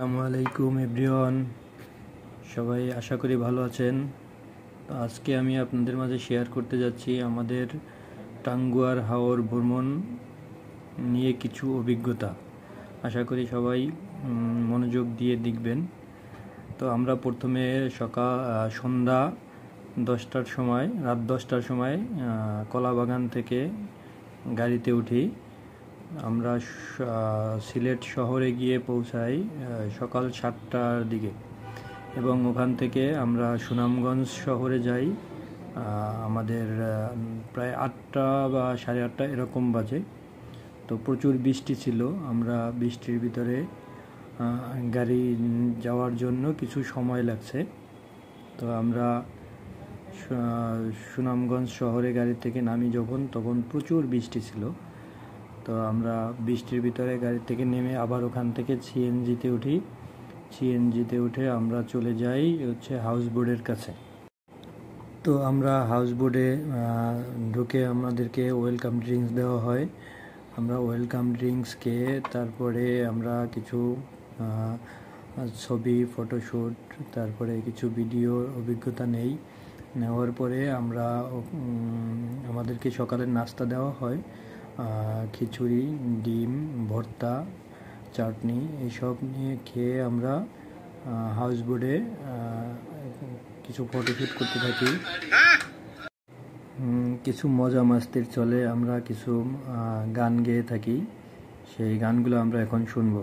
আসসালামু আলাইকুম এভরিওয়ান, সবাই আশা করি ভালো আছেন। তো আজকে আমি আপনাদের মাঝে শেয়ার করতে যাচ্ছি আমাদের টাঙ্গুয়ার হাওর ভ্রমণ নিয়ে কিছু অভিজ্ঞতা। আশা করি সবাই মনোযোগ দিয়ে দেখবেন। তো আমরা প্রথমে সন্ধ্যা 10টার সময়, রাত 10টার সময় কলাবাগান থেকে গাড়িতে উঠি। আমরা সিলেট শহরে গিয়ে পৌঁছাই সকাল 7টার দিকে এবং ওখান থেকে আমরা সুনামগঞ্জ শহরে যাই আমাদের প্রায় 8টা বা 8:30 এরকম বাজে। তো প্রচুর বৃষ্টি ছিল, আমরা বৃষ্টির ভিতরে গাড়ি যাওয়ার জন্য কিছু সময় লাগছে। তো আমরা সুনামগঞ্জ শহরে গাড়ি থেকে নামি তখন প্রচুর বৃষ্টি ছিল। তো আমরা বৃষ্টির ভিতরে গাড়ি থেকে নেমে আবার ওখান থেকে সিএনজিতে উঠে আমরা চলে যাই হাউস বোটের কাছে। তো আমরা হাউস বোটে ঢুকে আমাদেরকে ওয়েলকাম ড্রিঙ্কস দেওয়া হয়। আমরা ওয়েলকাম ড্রিঙ্কস খেয়ে তারপরে আমরা কিছু ছবি, ফটোশ্যুট, তারপরে কিছু ভিডিও অভিজ্ঞতা নেওয়ার পরে আমাদেরকে সকালের নাস্তা দেওয়া হয়। খিচুড়ি, ডিম, ভর্তা, চাটনি এইসব নিয়ে খেয়ে আমরা হাউস বোটে কিছু ফটোশ্যুট করতে থাকি। কিছু মজা মাস্তির চলে, আমরা কিছু গান গেয়ে থাকি। সেই গানগুলো আমরা এখন শুনবো।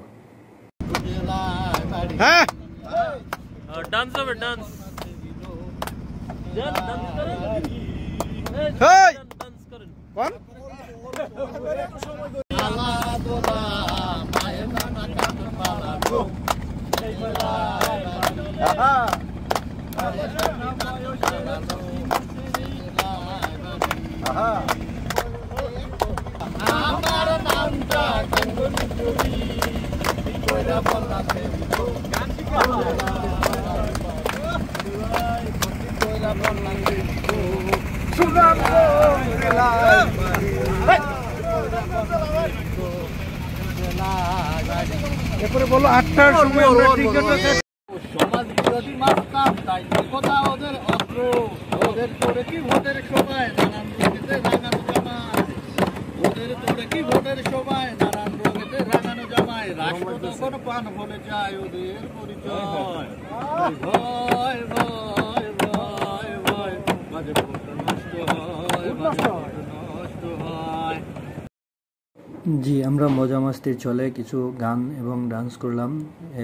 এরপরে বলো 8টার সময় আমরা সমাজ বিরোধী মাস্টার তাই কথা ওদের অস্ত্র, ওদের তোরে কি ভোটের সময় নানান রোগেতে রাঙানো জামায়, ওদের তোরে কি ভোটের সময় নানান রোগেতে রাঙানো জামায়, রাষ্ট্র তখন পান বলে যায় ওদের পরিচয়। ভয় ভয় ভয় ভয় মাঝে ভোট নষ্ট হয়, মাঝে ভোট নষ্ট হয়। জি, আমরা মজা মাস্তির চলে কিছু গান এবং ডান্স করলাম।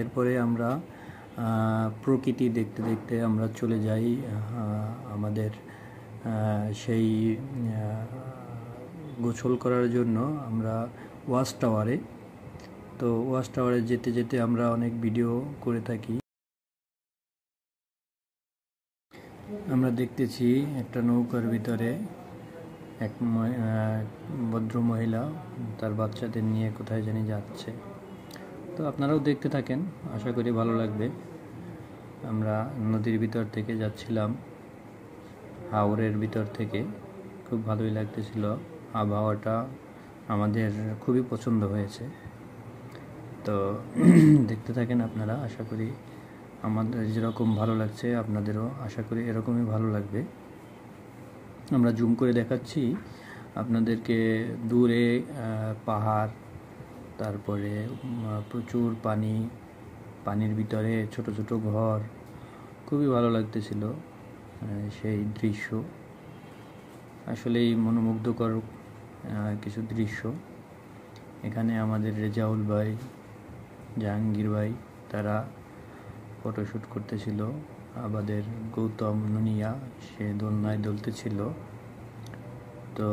এরপরে আমরা প্রকৃতি দেখতে দেখতে আমরা চলে যাই আমাদের সেই গোসল করার জন্য আমরা ওয়াচ টাওয়ারে। তো ওয়াচ টাওয়ারে যেতে যেতে আমরা অনেক ভিডিও করে থাকি। আমরা দেখতেছি একটা নৌকার ভিতরে এক ভদ্র মহিলা তার বাচ্চাদের নিয়ে কোথায় জানি যাচ্ছে। তো আপনারাও দেখতে থাকেন, আশা করি ভালো লাগবে। আমরা নদীর ভিতর থেকে যাচ্ছিলাম, হাওরের ভিতর থেকে, খুব ভালোই লাগতেছিল। আবহাওয়াটা আমাদের খুবই পছন্দ হয়েছে। তো দেখতে থাকেন আপনারা, আশা করি আমাদের যেরকম ভালো লাগছে আপনাদেরও আশা করি এরকমই ভালো লাগবে। আমরা জুম করে দেখাচ্ছি আপনাদেরকে দূরে পাহাড়, তারপরে প্রচুর পানির ভিতরে ছোট ছোট ঘর, খুবই ভালো লাগতেছিল সেই দৃশ্য। আসলেই মনোমুগ্ধকর কিছু দৃশ্য। এখানে আমাদের রেজাউল ভাই, জাহাঙ্গীর ভাই তারা ফটোশ্যুট করতেছিল। আমাদের গৌতম নুনিয়া সে দোলনায় দুলতেছিল। তো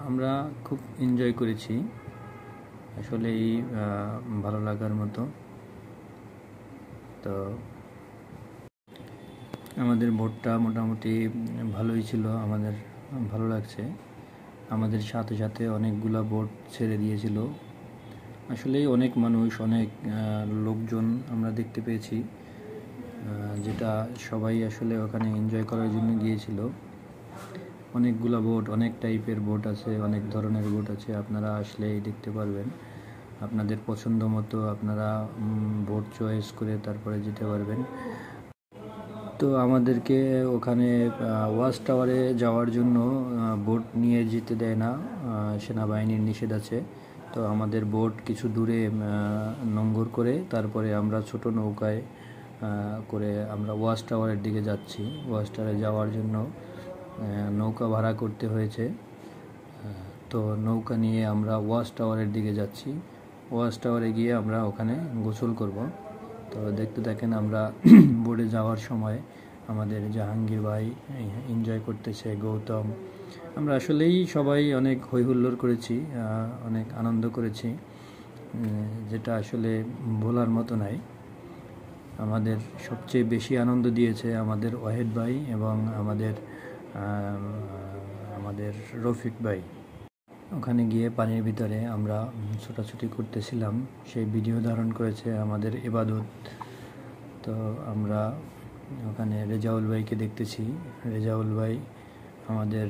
আমরা খুব এনজয় করেছি, আসলেই ভালো লাগার মতো। তো আমাদের বোটটা মোটামুটি ভালোই ছিল, আমাদের ভালো লাগছে। আমাদের সাথে সাথে অনেকগুলা বোট ছেড়ে দিয়েছিল। আসলেই অনেক মানুষ, অনেক লোকজন আমরা দেখতে পেয়েছি, যেটা সবাই আসলে ওখানে এনজয় করার জন্য গিয়েছিল। অনেকগুলা বোট, অনেক টাইপের বোট আছে, অনেক ধরনের বোট আছে, আপনারা আসলেই দেখতে পারবেন। আপনাদের পছন্দ মতো আপনারা বোট চয়েস করে তারপরে যেতে পারবেন। তো আমাদেরকে ওখানে ওয়াচ টাওয়ারে যাওয়ার জন্য বোট নিয়ে যেতে দেয় না, সেনাবাহিনীর নিষেধ আছে। তো আমাদের বোট কিছু দূরে নোঙ্গর করে তারপরে আমরা ছোট নৌকায় করে আমরা ওয়াচ টাওয়ারের দিকে যাচ্ছি। ওয়াচ টাওয়ারে যাওয়ার জন্য নৌকা ভাড়া করতে হয়েছে। তো নৌকা নিয়ে আমরা ওয়াচ টাওয়ারের দিকে যাচ্ছি। ওয়াচ টাওয়ারে গিয়ে আমরা ওখানে গোসল করব। তো দেখতে থাকেন, আমরা বোটে যাওয়ার সময় আমাদের জাহাঙ্গীর ভাই এনজয় করতেছে, গৌতম। আমরা আসলেই সবাই অনেক হইহুল্লোড় করেছি, অনেক আনন্দ করেছি, যেটা আসলে ভোলার মতো নাই। আমাদের সবচেয়ে বেশি আনন্দ দিয়েছে আমাদের ওয়াহেদ ভাই এবং আমাদের রফিক ভাই। ওখানে গিয়ে পানির ভিতরে আমরা ছোটাছুটি করতেছিলাম, সেই ভিডিও ধারণ করেছে আমাদের ইবাদত। তো আমরা ওখানে রেজাউল ভাইকে দেখতেছি। রেজাউল ভাই আমাদের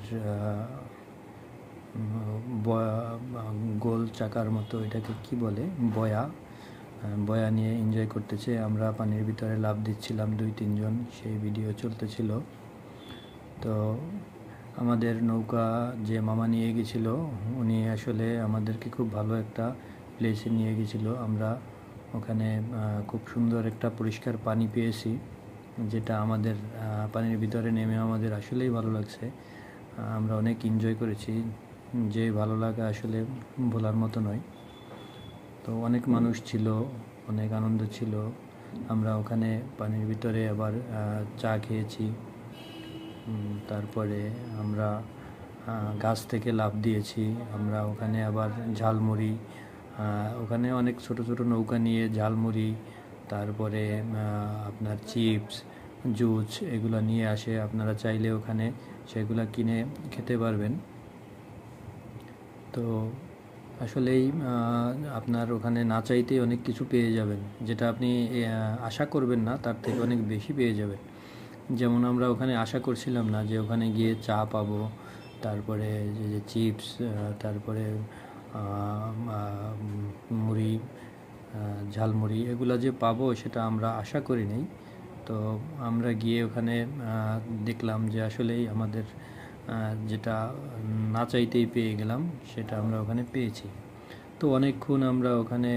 গোল চাকার মতো, এটাকে কি বলে, বয়া নিয়ে এনজয় করতেছে। আমরা পানির ভিতরে লাফ দিচ্ছিলাম 2-3 জন, সেই ভিডিও চলতেছিল। তো আমাদের নৌকা যে মামা নিয়ে গেছিল, উনি আসলে আমাদেরকে খুব ভালো একটা প্লেসে নিয়ে গেছিল। আমরা ওখানে খুব সুন্দর একটা পরিষ্কার পানি পেয়েছি, যেটা আমাদের পানির ভিতরে নেমে আমাদের আসলেই ভালো লাগছে। আমরা অনেক এনজয় করেছি, যে ভালো লাগা আসলে ভোলার মতো নয়। তো অনেক মানুষ ছিল, অনেক আনন্দ ছিল। আমরা ওখানে পানির ভিতরে আবার চা খেয়েছি। তারপরে আমরা গাছ থেকে লাফ দিয়েছি। আমরা ওখানে আবার ঝালমুড়ি, ওখানে অনেক ছোট ছোট নৌকা নিয়ে ঝালমুড়ি, তারপরে আপনার চিপস, জুস এগুলো নিয়ে আসে। আপনারা চাইলে ওখানে সেগুলো কিনে খেতে পারবেন। তো আসলেই আপনার ওখানে না চাইতেই অনেক কিছু পেয়ে যাবেন, যেটা আপনি আশা করবেন না, তার থেকে অনেক বেশি পেয়ে যাবেন। যেমন আমরা ওখানে আশা করছিলাম না যে ওখানে গিয়ে চা পাবো, তারপরে যে চিপস, তারপরে মুড়ি, ঝালমুড়ি এগুলো যে পাবো, সেটা আমরা আশা করি নাই। তো আমরা গিয়ে ওখানে দেখলাম যে আসলেই আমাদের যেটা না চাইতেই পেয়ে গেলাম, সেটা আমরা ওখানে পেয়েছি। তো অনেকক্ষণ আমরা ওখানে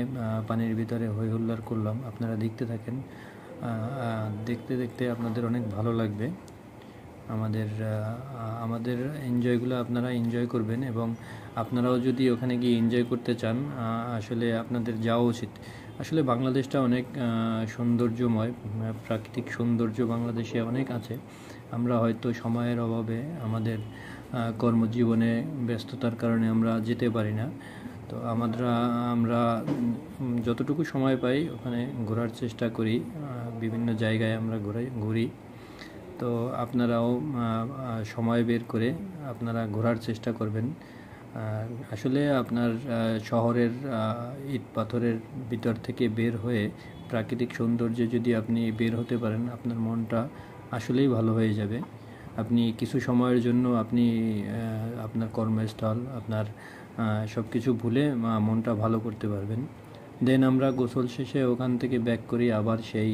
পানির ভিতরে হই হুল্লোড় করলাম। আপনারা দেখতে থাকেন, দেখতে দেখতে আপনাদের অনেক ভালো লাগবে। আমাদের এনজয়গুলো আপনারা এনজয় করবেন, এবং আপনারাও যদি ওখানে গিয়ে এনজয় করতে চান, আসলে আপনাদের যাওয়া উচিত। আসলে বাংলাদেশটা অনেক সৌন্দর্যময়, প্রাকৃতিক সৌন্দর্য বাংলাদেশে অনেক আছে। আমরা হয়তো সময়ের অভাবে, আমাদের কর্মজীবনে ব্যস্ততার কারণে আমরা যেতে পারি না। তো আমরা যতটুকু সময় পাই ওখানে ঘোরার চেষ্টা করি, বিভিন্ন জায়গায় আমরা ঘুরি। তো আপনারাও সময় বের করে আপনারা ঘোরার চেষ্টা করবেন। আসলে আপনার শহরের ইট পাথরের ভিতর থেকে বের হয়ে প্রাকৃতিক সৌন্দর্যে যদি আপনি বের হতে পারেন, আপনার মনটা আসলেই ভালো হয়ে যাবে। আপনি কিছু সময়ের জন্য আপনি আপনার কর্মস্থল, আপনার সব কিছু ভুলে মনটা ভালো করতে পারবেন। দেন আমরা গোসল শেষে ওখান থেকে ব্যাক করি আবার সেই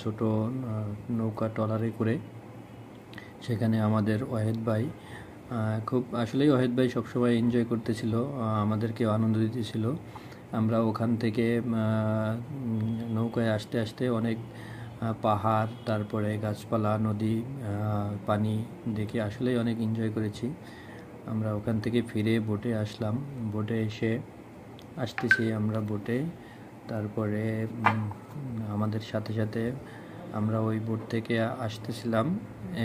ছোট নৌকা ট্রলারে করে। সেখানে আমাদের ওয়াহেদ ভাই আসলেই ওয়াহেদ ভাই সবসময় এনজয় করতেছিল, আমাদেরকেও আনন্দ দিতেছিল। আমরা ওখান থেকে নৌকায় আসতে আসতে অনেক পাহাড়, তারপরে গাছপালা, নদী, পানি দেখে আসলেই অনেক এনজয় করেছি। আমরা ওখান থেকে ফিরে বোটে আসলাম। বোটে আসতেছি আমরা বোটে, তারপরে আমাদের সাথে সাথে আমরা ওই বোট থেকে আসতেছিলাম,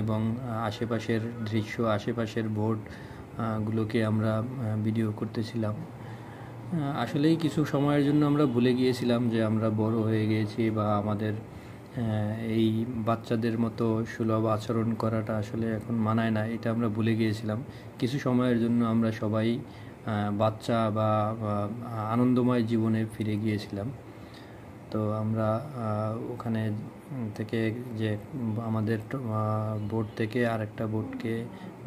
এবং আশেপাশের দৃশ্য, আশেপাশের বোটগুলোকে আমরা ভিডিও করতেছিলাম। আসলেই কিছু সময়ের জন্য আমরা ভুলে গিয়েছিলাম যে আমরা বড় হয়ে গিয়েছি, বা আমাদের এই বাচ্চাদের মতো সুলভ আচরণ করাটা আসলে এখন মানায় না, এটা আমরা ভুলে গিয়েছিলাম। কিছু সময়ের জন্য আমরা সবাই বাচ্চা বা আনন্দময় জীবনে ফিরে গিয়েছিলাম। তো আমরা ওখানে থেকে যে আমাদের বোট থেকে আরেকটা বোটকে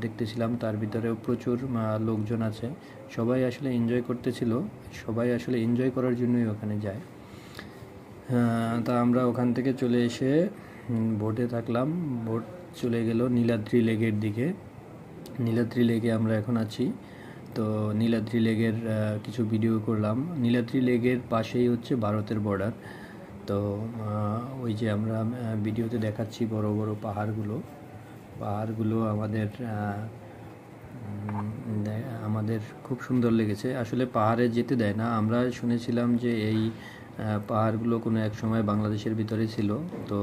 দেখতেছিলাম, তার ভিতরেও প্রচুর লোকজন আছে, সবাই আসলে এনজয় করতেছিল, সবাই আসলে এনজয় করার জন্যই ওখানে যায়। তা আমরা ওখান থেকে চলে এসে বোটে থাকলাম, বোট চলে গেল নীলাদ্রি লেকের দিকে। নীলাদ্রি লেকে আমরা এখন আছি। তো নীলাদ্রি লেকের কিছু ভিডিও করলাম। নীলাদ্রি লেকের পাশেই হচ্ছে ভারতের বর্ডার। তো ওই যে আমরা ভিডিওতে দেখাচ্ছি বড় বড় পাহাড়গুলো আমাদের খুব সুন্দর লেগেছে। আসলে পাহাড়ে যেতে দেয় না, আমরা শুনেছিলাম যে এই পাহাড়গুলো কোনো এক সময় বাংলাদেশের ভিতরে ছিল, তো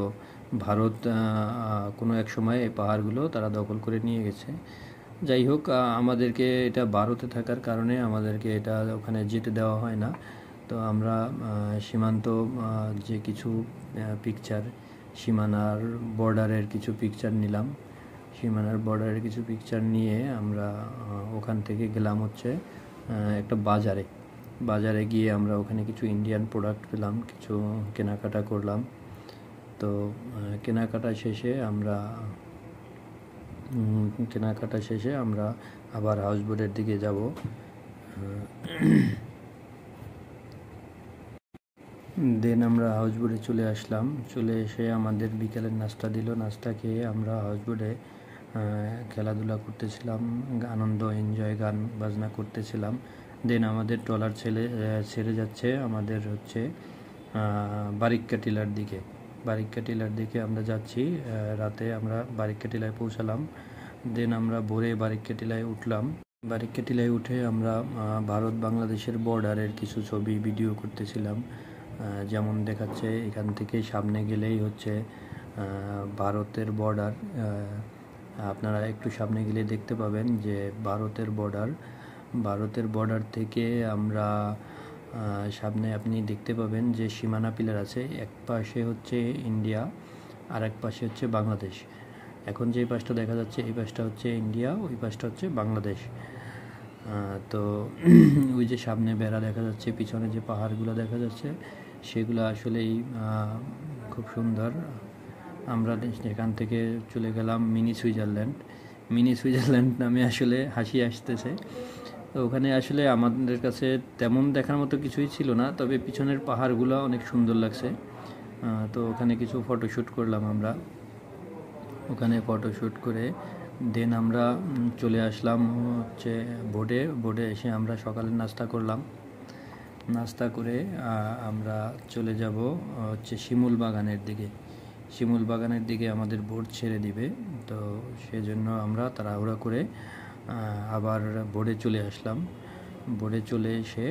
ভারত কোনো এক সময় এই পাহাড়গুলো তারা দখল করে নিয়ে গেছে। যাই হোক, আমাদেরকে এটা ভারতে থাকার কারণে আমাদেরকে এটা ওখানে যেতে দেওয়া হয় না। তো আমরা সীমান্ত যে কিছু পিকচার, সীমানার বর্ডারের কিছু পিকচার নিলাম। সীমানার বর্ডারের কিছু পিকচার নিয়ে আমরা ওখান থেকে গেলাম হচ্ছে একটা বাজারে গিয়ে আমরা ওখানে কিছু ইন্ডিয়ান প্রোডাক্ট পেলাম, কিছু কেনাকাটা করলাম। তো কেনাকাটা শেষে আমরা আবার হাউসবোটের দিকে যাব। দেন আমরা হাউসবোটে চলে আসলাম। চলে এসে আমাদের বিকেলের নাস্তা দিল। নাস্তা খেয়ে আমরা হাউসবোটে খেলাধুলা করতেছিলাম, আনন্দ এনজয় গান বাজনা করতেছিলাম। দেন আমাদের ট্রলার ছেড়ে যাচ্ছে আমাদের হচ্ছে বারিক্কা টিলার দিকে আমরা যাচ্ছি। রাতে আমরা বারিক্কা টিলায় পৌঁছালাম। দেন আমরা ভোরে বারিক্কা টিলায় উঠলাম। বারিক্কা টিলায় উঠে আমরা ভারত বাংলাদেশের বর্ডারের কিছু ছবি ভিডিও করতেছিলাম। যেমন দেখাচ্ছে এখান থেকে সামনে গেলেই হচ্ছে ভারতের বর্ডার। আপনারা একটু সামনে গেলে দেখতে পাবেন যে ভারতের বর্ডার থেকে আমরা সামনে আপনি দেখতে পাবেন যে সীমানা পিলার আছে। এক পাশে হচ্ছে ইন্ডিয়া আর এক পাশে হচ্ছে বাংলাদেশ। এখন যে পাশটা দেখা যাচ্ছে এই পাশটা হচ্ছে ইন্ডিয়া, ওই পাশটা হচ্ছে বাংলাদেশ। তো ওই যে সামনে বেড়া দেখা যাচ্ছে, পিছনে যে পাহাড়গুলো দেখা যাচ্ছে সেগুলো আসলেই খুব সুন্দর। আমরা এখান থেকে চলে গেলাম মিনি সুইজারল্যান্ড নামে আসলে হাসি আসতেছে। তো ওখানে আসলে আমাদের কাছে তেমন দেখার মতো কিছুই ছিল না, তবে পিছনের পাহাড়গুলো অনেক সুন্দর লাগছে। তো ওখানে কিছু ফটোশ্যুট করলাম আমরা। ওখানে ফটোশ্যুট করে দেন আমরা চলে আসলাম হচ্ছে বোটে এসে আমরা সকালে নাস্তা করলাম। নাস্তা করে আমরা চলে যাব হচ্ছে শিমুল বাগানের দিকে আমাদের বোট ছেড়ে দিবে। তো সেজন্য আমরা তাড়াহুড়া করে আবার বোটে চলে আসলাম। বোটে চলে এসে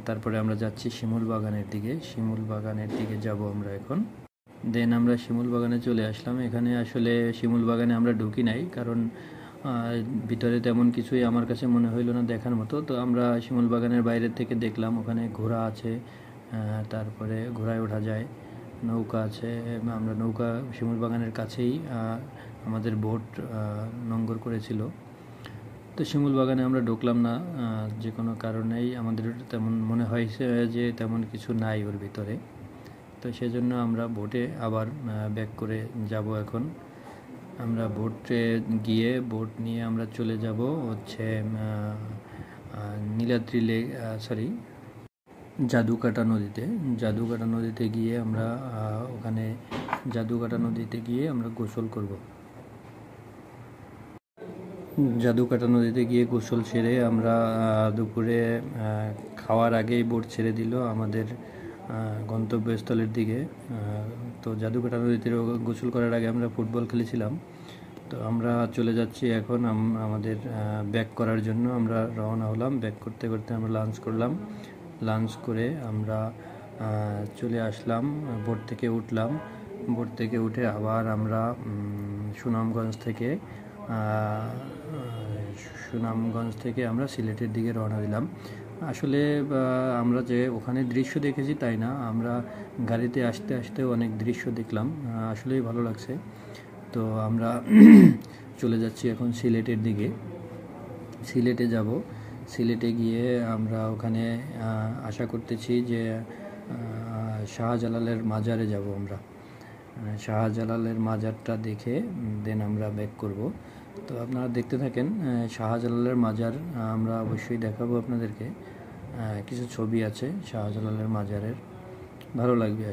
তারপরে আমরা যাচ্ছি শিমুল বাগানের দিকে যাব আমরা এখন। দেন আমরা শিমুল বাগানে চলে আসলাম। এখানে আসলে শিমুল বাগানে আমরা ঢুকি নাই, কারণ ভিতরে তেমন কিছুই আমার কাছে মনে হইল না দেখার মতো। তো আমরা শিমুল বাগানের বাইরের থেকে দেখলাম ওখানে ঘোড়া আছে, তারপরে ঘোড়ায় ওঠা যায়, নৌকা আছে। আমরা শিমুল বাগানের কাছেই আমাদের বোট নোঙর করেছিল। তো শিমুল বাগানে আমরা ঢুকলাম না, যে কোনো কারণেই আমাদের তেমন মনে হয়েছে যে তেমন কিছু নাই ওর ভিতরে। তো সেজন্য আমরা বোটে আবার ব্যাক করে যাব। এখন আমরা বোটে গিয়ে বোট নিয়ে আমরা চলে যাব হচ্ছে নীলাদ্রি লেক, জাদুকাটা নদীতে গিয়ে আমরা ওখানে জাদুকাটা নদীতে গিয়ে আমরা গোসল করব। জাদুকাটা নদীতে গিয়ে গোসল সেরে আমরা দুপুরে খাওয়ার আগেই বোট ছেড়ে দিল আমাদের গন্তব্যস্থলের দিকে। তো জাদুকাটা নদীতে গোসল করার আগে আমরা ফুটবল খেলেছিলাম। তো আমরা চলে যাচ্ছি এখন আমাদের ব্যাক করার জন্য। আমরা রওনা হলাম। ব্যাক করতে করতে আমরা লাঞ্চ করলাম। লাঞ্চ করে আমরা চলে আসলাম, বোট থেকে উঠলাম। বোট থেকে উঠে আবার আমরা সুনামগঞ্জ থেকে আমরা সিলেটের দিকে রওনা দিলাম। আসলে আমরা যে ওখানে দৃশ্য দেখেছি তাই না, আমরা গাড়িতে আসতে আসতে অনেক দৃশ্য দেখলাম, আসলেই ভালো লাগছে। তো আমরা চলে যাচ্ছি এখন সিলেটের দিকে। সিলেটে যাব। সিলেটে গিয়ে আমরা ওখানে আশা করতেছি যে শাহজালালের মাজারে যাব আমরা। শাহজালালের মাজারটা দেখে দেন আমরা ব্যাক করব। তো আপনারা দেখতে থাকেন শাহজালালের মাজার, আমরা অবশ্যই দেখাবো আপনাদেরকে। কিছু ছবি আছে শাহজালালের মাজারের, ভালো লাগবে।